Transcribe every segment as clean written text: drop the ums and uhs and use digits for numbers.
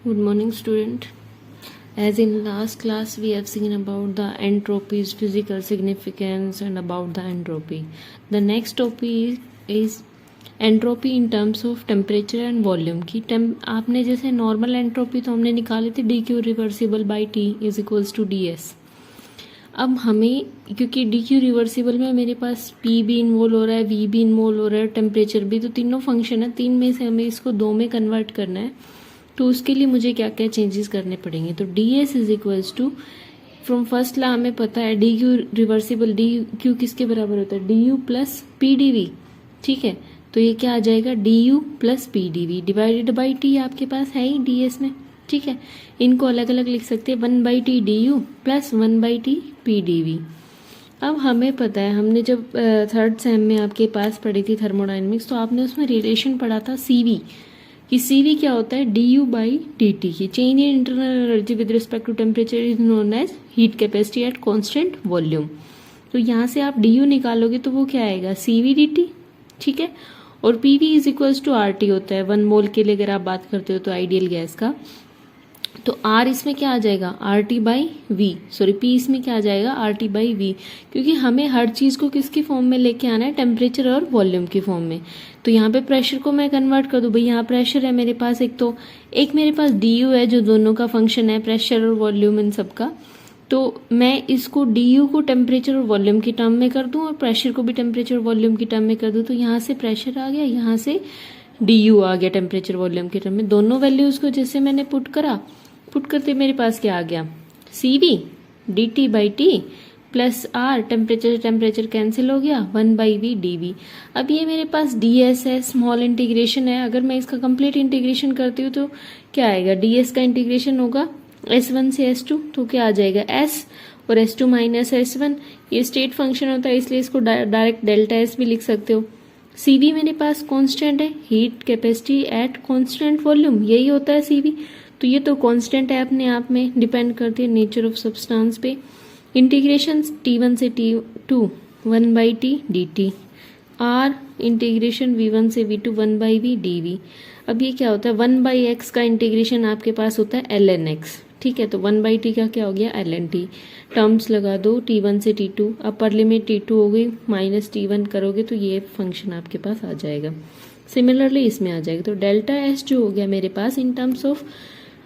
Good morning, student. As in last class, we have seen about the entropy's physical significance and about the entropy. The next topic is entropy in terms of temperature and volume की आपने जैसे normal entropy तो हमने निकाली थी D Q reversible by T is equals to D S. अब हमें क्योंकि डी क्यू रिवर्सिबल में मेरे पास पी भी इन्वॉल्व हो रहा है, वी भी इन्वॉल्व हो रहा है, टेम्परेचर भी, तो तीनों फंक्शन है, तीन में से हमें इसको दो में कन्वर्ट करना है. तो उसके लिए मुझे क्या क्या चेंजेस करने पड़ेंगे. तो d s is equals to from first law हमें पता है d Q reversible d q किसके बराबर होता है, d you plus p D v. ठीक है, तो ये क्या आ जाएगा d you plus p D v divided by T आपके पास है ही डी एस में. ठीक है, इनको अलग अलग लिख सकते हैं, 1 T D you plus 1 T P D V. अब हमें पता है, हमने जब थर्ड सेम में आपके पास पढ़ी थी थर्मोडायनेमिक्स, तो आपने उसमें रिलेशन पढ़ा था सीवी कि सीवी क्या होता है, d u by d T की change in internal energy with respect to temperature is known as heat capacity at constant volume. तो यहाँ से आप डी यू निकालोगे तो वो क्या आएगा, सी वी डी टी. ठीक है, और P V is equals to R T होता है 1 मोल के लिए अगर आप बात करते हो तो आइडियल गैस का. तो आर इसमें क्या आ जाएगा, R T by V, sorry P इसमें क्या आ जाएगा, आर टी बाई वी, क्योंकि हमें हर चीज़ को किसकी फॉर्म में लेके आना है, टेम्परेचर और वॉल्यूम की फॉर्म में. तो यहाँ पे प्रेशर को मैं कन्वर्ट कर दूँ, भाई यहाँ प्रेशर है मेरे पास एक, तो एक मेरे पास डी यू है जो दोनों का फंक्शन है, प्रेशर और वॉल्यूम इन सब का. तो मैं इसको डी यू को टेम्परेचर और वॉल्यूम की टर्म में कर दूं और प्रेशर को भी टेम्परेचर और वॉल्यूम की टर्म में कर दूं. तो यहाँ से प्रेशर आ गया, यहाँ से डी यू आ गया टेम्परेचर वॉल्यूम की टर्म में. दोनों वैल्यूज को जैसे मैंने पुट करते मेरे पास क्या आ गया, C V d T by T plus R temperature cancel हो गया, 1 बाई वी डी वी. अब ये मेरे पास डी एस है, स्मॉल इंटीग्रेशन है. अगर मैं इसका कंप्लीट इंटीग्रेशन करती हूँ तो क्या आएगा, डी एस का इंटीग्रेशन होगा S1 से S2, तो क्या आ जाएगा S और S2 माइनस S1. ये स्टेट फंक्शन होता है इसलिए इसको डायरेक्ट डेल्टा S भी लिख सकते हो. CV मेरे पास कांस्टेंट है, heat capacity at constant volume, यही होता है CV. तो ये तो कांस्टेंट है, अपने आप में डिपेंड करती है नेचर ऑफ सब्सटेंस पे. इंटीग्रेशन T1 से T2 1 by T D T, R integration V1 से V2 1 by we D V. अब ये क्या होता है, 1 बाई एक्स का इंटीग्रेशन आपके पास होता है ln x. ठीक है, तो 1 बाई टी का क्या हो गया, ln t. टर्म्स लगा दो T1 से T2, अपर लिमिट T2 हो गई माइनस T1 करोगे तो ये फंक्शन आपके पास आ जाएगा. सिमिलरली इसमें आ जाएगा. तो डेल्टा एस जो हो गया मेरे पास इन टर्म्स ऑफ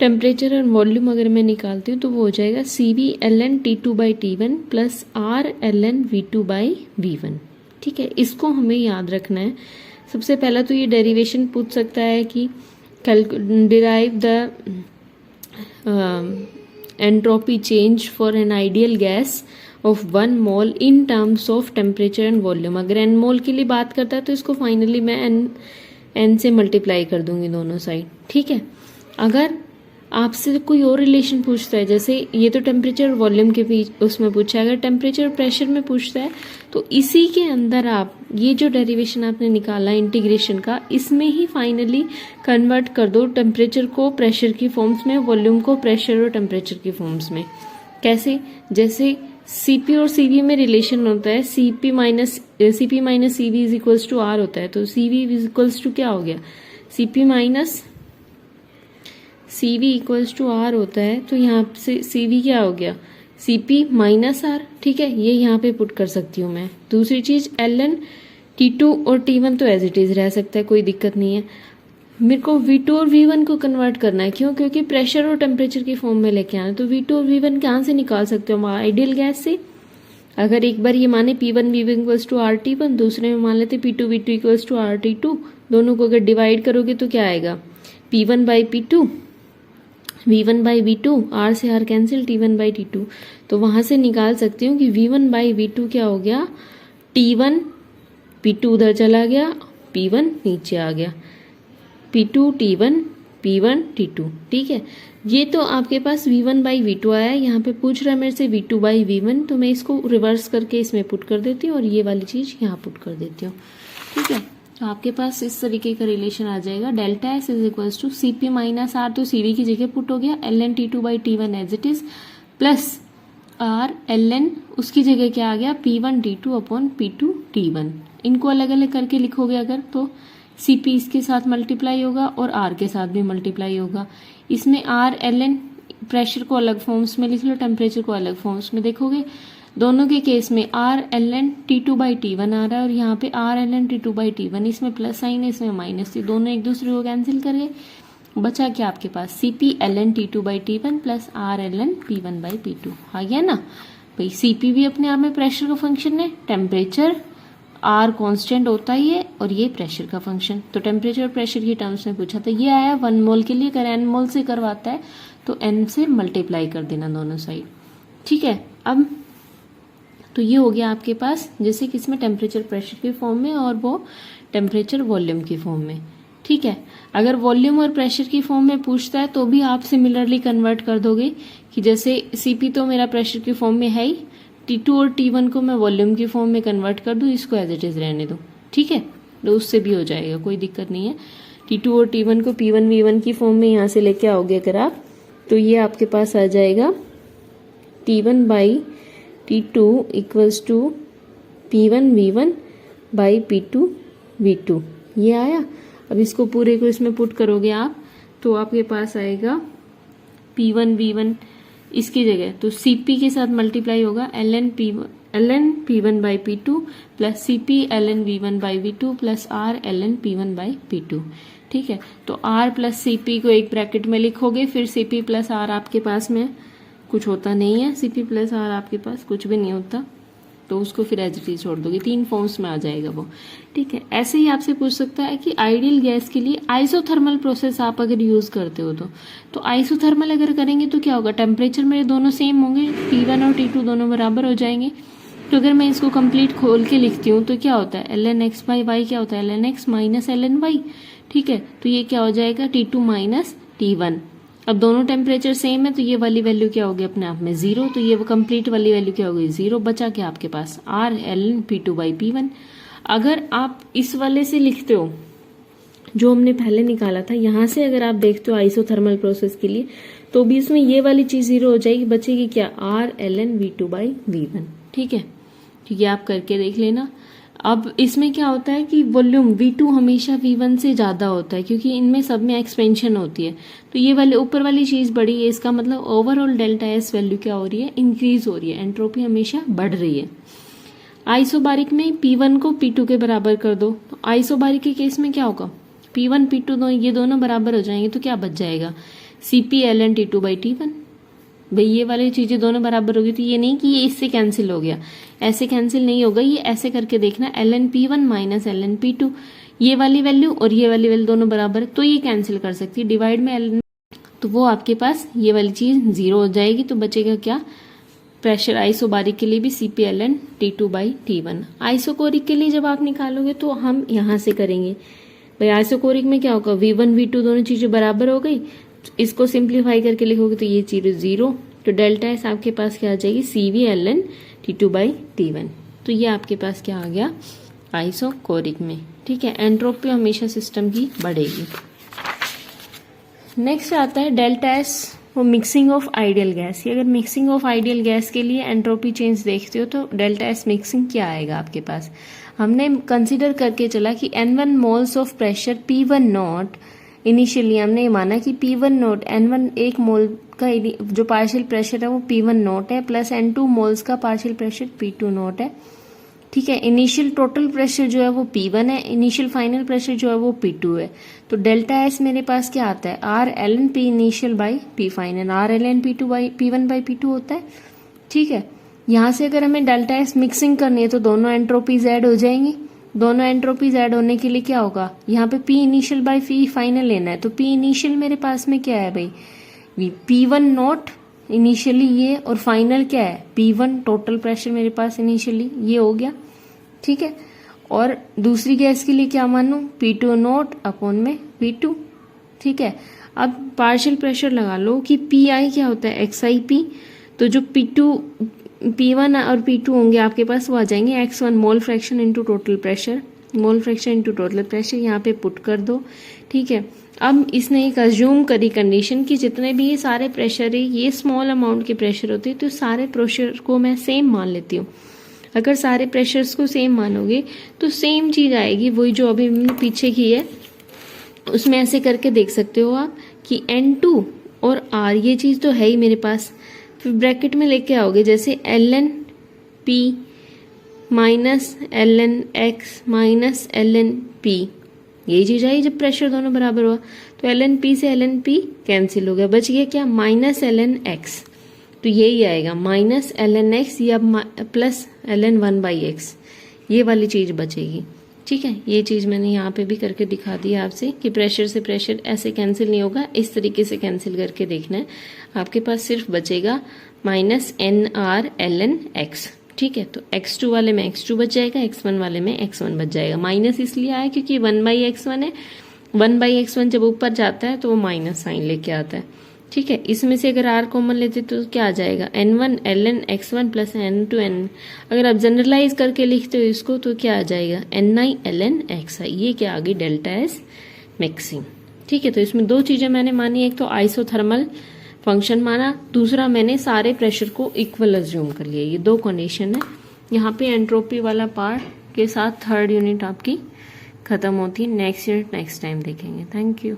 टेम्परेचर और वॉल्यूम अगर मैं निकालती हूँ तो वो हो जाएगा C V ln T2 by T1 plus R ln V2 by V1. ठीक है, इसको हमें याद रखना है. सबसे पहला तो ये डेरिवेशन पूछ सकता है कि derive the entropy change for an ideal gas off 1 mole in terms of temperature and volume. अगर n मोल के लिए बात करता है तो इसको फाइनली मैं n से मल्टीप्लाई कर दूंगी दोनों साइड. ठीक है, अगर आपसे कोई और रिलेशन पूछता है, जैसे ये तो टेम्परेचर वॉल्यूम के बीच उसमें पूछा है, अगर टेम्परेचर प्रेशर में पूछता है तो इसी के अंदर आप ये जो डेरिवेशन आपने निकाला इंटीग्रेशन का, इसमें ही फाइनली कन्वर्ट कर दो टेम्परेचर को प्रेशर की फॉर्म्स में, वॉल्यूम को प्रेशर और टेम्परेचर की फॉर्म्स में. कैसे, जैसे सीपी और सीवी में रिलेशन होता है, CP minus CV is equals to R होता है. तो सीवी इज इक्वल्स टू क्या हो गया, CP minus CV equals to R होता है. तो यहाँ से CV क्या हो गया, CP माइनस आर. ठीक है, ये यहाँ पे पुट कर सकती हूँ मैं. दूसरी चीज ln T2 और T1 तो एज इट इज रह सकता है, कोई दिक्कत नहीं है. मेरे को V2 और V1 को कन्वर्ट करना है, क्यों, क्योंकि प्रेशर और टेम्परेचर की फॉर्म में लेके आना है. तो V2 और V1 कहाँ से निकाल सकते हो, आइडियल गैस से. अगर एक बार ये माने P1 V1 equals to are T1, दूसरे में मान लेते P2 V2 equals to are T2, दोनों को अगर डिवाइड करोगे तो क्या आएगा, P1 by P2 V1 by V2, R से R cancel, T1 by T2. तो वहां से निकाल सकती हूँ कि V1 बाई V2 क्या हो गया, T1 P2 उधर चला गया, P1 नीचे आ गया, P2 T1 P1 T2. ठीक है, ये तो आपके पास V1 बाई V2 आया है. यहाँ पे पूछ रहा है मेरे से V2 बाई V1, तो मैं इसको रिवर्स करके इसमें पुट कर देती हूँ और ये वाली चीज यहाँ पुट कर देती हूँ. ठीक है, तो आपके पास इस तरीके का रिलेशन आ जाएगा. Delta S is equals to C P minus R, तो सी वी की जगह पुट हो गया ln T2 by T1 as it is, plus R ln उसकी जगह क्या आ गया, P1 T2 upon P2 T1. इनको अलग अलग करके लिखोगे अगर तो Cp इसके साथ मल्टीप्लाई होगा और R के साथ भी मल्टीप्लाई होगा। इसमें R Ln प्रेशर को अलग फॉर्म्स में लिख लो, टेम्परेचर को अलग फॉर्म्स में देखोगे। दोनों के केस में R Ln T2/T1 आ रहा है और यहाँ पे R Ln T2/T1, इसमें प्लस साइन है इसमें माइनस थी, दोनों एक दूसरे को कैंसिल कर गए। बचा क्या आपके पास Cp Ln T2/T1 plus R Ln P1/P2 आ गया ना भाई। Cp भी अपने आप में प्रेशर का फंक्शन है, टेम्परेचर R कांस्टेंट होता ही है और ये प्रेशर का फंक्शन। तो टेम्परेचर और प्रेशर की टर्म्स में पूछा था, ये आया 1 मोल के लिए, अगर n मोल से करवाता है तो n से मल्टीप्लाई कर देना दोनों साइड, ठीक है। अब तो ये हो गया आपके पास, जैसे कि इसमें टेम्परेचर प्रेशर के फॉर्म में और वो टेम्परेचर वॉल्यूम की फॉर्म में, ठीक है। अगर वॉल्यूम और प्रेशर की फॉर्म में पूछता है तो भी आप सिमिलरली कन्वर्ट कर दोगे कि जैसे Cp तो मेरा प्रेशर की फॉर्म में है ही, T2 और T1 को मैं वॉल्यूम की फॉर्म में कन्वर्ट कर दूं, इसको एज इट इज रहने दो, ठीक है। तो उससे भी हो जाएगा, कोई दिक्कत नहीं है। T2 और T1 को P1 V1 की फॉर्म में यहाँ से लेके आओगे अगर आप, तो ये आपके पास आ जाएगा T1/T2 equals to P1 V1 by P2 V2, ये आया। अब इसको पूरे को इसमें पुट करोगे आप तो आपके पास आएगा P1 V1 इसकी जगह तो Cp के साथ मल्टीप्लाई होगा Ln P1/P2 plus Cp Ln V1/V2 plus R Ln P1/P2, ठीक है। तो R प्लस Cp को एक ब्रैकेट में लिखोगे, फिर Cp प्लस R आपके पास में कुछ होता नहीं है, Cp प्लस R आपके पास कुछ भी नहीं होता, तो उसको फिर एज इट इज छोड़ दोगे, 3 फॉर्म्स में आ जाएगा वो, ठीक है। ऐसे ही आपसे पूछ सकता है कि आइडियल गैस के लिए आइसोथर्मल प्रोसेस आप अगर यूज करते हो तो आइसोथर्मल अगर करेंगे तो क्या होगा, टेम्परेचर मेरे दोनों सेम होंगे, T1 और T2 दोनों बराबर हो जाएंगे। तो अगर मैं इसको कंप्लीट खोल के लिखती हूँ तो क्या होता है, Ln x/y क्या होता है, Ln x minus Ln y, ठीक है। तो ये क्या हो जाएगा T2 माइनस T1। अब दोनों टेम्परेचर सेम है तो ये वाली वैल्यू क्या होगी अपने आप में 0, तो ये कंप्लीट वाली वैल्यू क्या होगी 0। बचा क्या आपके पास R Ln P2/P1। अगर आप इस वाले से लिखते हो जो हमने पहले निकाला था, यहाँ से अगर आप देखते हो आइसोथर्मल प्रोसेस के लिए तो भी इसमें ये वाली चीज 0 हो जाएगी, बचेगी क्या R Ln V2/V1, ठीक है। ठीक है, आप करके देख लेना। अब इसमें क्या होता है कि वॉल्यूम V2 हमेशा V1 से ज़्यादा होता है क्योंकि इनमें सब में एक्सपेंशन होती है, तो ये वाले ऊपर वाली चीज़ बड़ी है, इसका मतलब ओवरऑल डेल्टा एस वैल्यू क्या हो रही है, इंक्रीज हो रही है, एंट्रोपी हमेशा बढ़ रही है। आइसोबारिक में P1 को P2 के बराबर कर दो, तो आइसोबारिक के केस में क्या होगा, P1 P2 ये दोनों बराबर हो जाएंगे, तो क्या बच जाएगा Cp Ln T2/T1। भाई ये वाली चीजें दोनों बराबर होगी, तो ये नहीं कि ये इससे कैंसिल हो गया, ऐसे कैंसिल नहीं होगा, ये ऐसे करके देखना Ln P1 minus Ln P2, ये वाली वैल्यू और ये वाली वैल्यू दोनों बराबर, तो ये कैंसिल कर सकती है, डिवाइड में Ln, तो वो आपके पास ये वाली चीज 0 हो जाएगी। तो बचेगा क्या, प्रेशर आइसोबारिक के लिए भी Cp Ln T2/T1। आइसोकोरिक के लिए जब आप निकालोगे तो हम यहाँ से करेंगे, भाई आइसोकोरिक में क्या होगा, V1 V2 दोनों चीजें बराबर हो गई, इसको सिंप्लीफाई करके लिखोगे तो ये चीज 0, तो डेल्टा एस आपके पास क्या आ जाएगी Cv Ln T2/T1। तो ये आपके पास क्या आ गया आइसोकोरिक में, ठीक है। एंट्रोपी हमेशा सिस्टम की बढ़ेगी। नेक्स्ट आता है डेल्टा एस वो मिक्सिंग ऑफ आइडियल गैस। ये अगर मिक्सिंग ऑफ आइडियल गैस के लिए एंट्रोपी चेंज देखते हो तो डेल्टा एस मिक्सिंग क्या आएगा आपके पास, हमने कंसिडर करके चला कि N1 moles of pressure P1 not, initially हमने ये माना कि P1 नोट N1 एक मोल का जो पार्शियल प्रेशर है वो P1 नोट है, प्लस N2 मोल्स का पार्शियल प्रेशर P2 नोट है, ठीक है। इनिशियल टोटल प्रेशर जो है वो P1 है, इनिशियल फाइनल प्रेशर जो है वो P2 है। तो डेल्टा एस मेरे पास क्या आता है, R Ln P initial by P final, R Ln P1/P2 होता है, ठीक है। यहाँ से अगर हमें डेल्टा एस मिक्सिंग करनी है तो दोनों एंट्रोपीज ऐड हो जाएंगी, दोनों एंट्रोपीज ऐड होने के लिए क्या होगा, यहाँ पे P initial by P final लेना है, तो P इनिशियल मेरे पास में क्या है भाई P1 नोट इनिशियली ये, और फाइनल क्या है P1 टोटल प्रेशर मेरे पास इनिशियली ये हो गया, ठीक है। और दूसरी गैस के लिए क्या मानूं, P2 नोट अपॉन में P2, ठीक है। अब पार्शियल प्रेशर लगा लो कि PI क्या होता है XIP, तो जो P1 और P2 होंगे आपके पास वो आ जाएंगे x1 mole fraction into total pressure, mole fraction into total pressure, यहाँ पे पुट कर दो, ठीक है। अब इसने एक अज्यूम करी कंडीशन कि जितने भी ये सारे प्रेशर है ये स्मॉल अमाउंट के प्रेशर होते हैं, तो सारे प्रेशर को मैं सेम मान लेती हूँ। अगर सारे प्रेशर्स को सेम मानोगे तो सेम चीज़ आएगी, वही जो अभी हमने पीछे की है उसमें ऐसे करके देख सकते हो आप कि N2 और R ये चीज़ तो है ही मेरे पास, फिर ब्रैकेट में लेके आओगे जैसे ln P minus ln X minus ln P, यही चीज़ आई जब प्रेशर दोनों बराबर हुआ। तो ln P से ln P कैंसिल हो गया, बच गया क्या माइनस ln X, तो यही आएगा माइनस ln X या प्लस ln 1/x, ये वाली चीज़ बचेगी। ठीक है, ये चीज़ मैंने यहाँ पे भी करके दिखा दी आपसे कि प्रेशर से प्रेशर ऐसे कैंसिल नहीं होगा, इस तरीके से कैंसिल करके देखना है। आपके पास सिर्फ बचेगा माइनस NR ln X। ठीक है, तो x2 वाले में x2 बच जाएगा, x1 वाले में x1 बच जाएगा। माइनस इसलिए आया क्योंकि 1/x1 है, 1/x1 जब ऊपर जाता है तो वो माइनस साइन लेके आता है। ठीक है, इसमें से अगर r कॉमन लेते तो क्या आ जाएगा n1 ln x1 plus n2 n, अगर आप जनरलाइज करके लिखते हो इसको तो क्या आ जाएगा ni ln xi, ये क्या आ गई डेल्टा एस मिक्सिंग। ठीक है, तो इसमें दो चीज़ें मैंने मानी, एक तो आइसोथर्मल फंक्शन माना, दूसरा मैंने सारे प्रेशर को इक्वल अज्यूम कर लिया, ये दो कंडीशन है। यहाँ पे एंट्रोपी वाला पार्ट के साथ थर्ड यूनिट आपकी खत्म होती है। नेक्स्ट यूनिट नेक्स्ट टाइम देखेंगे। Thank you.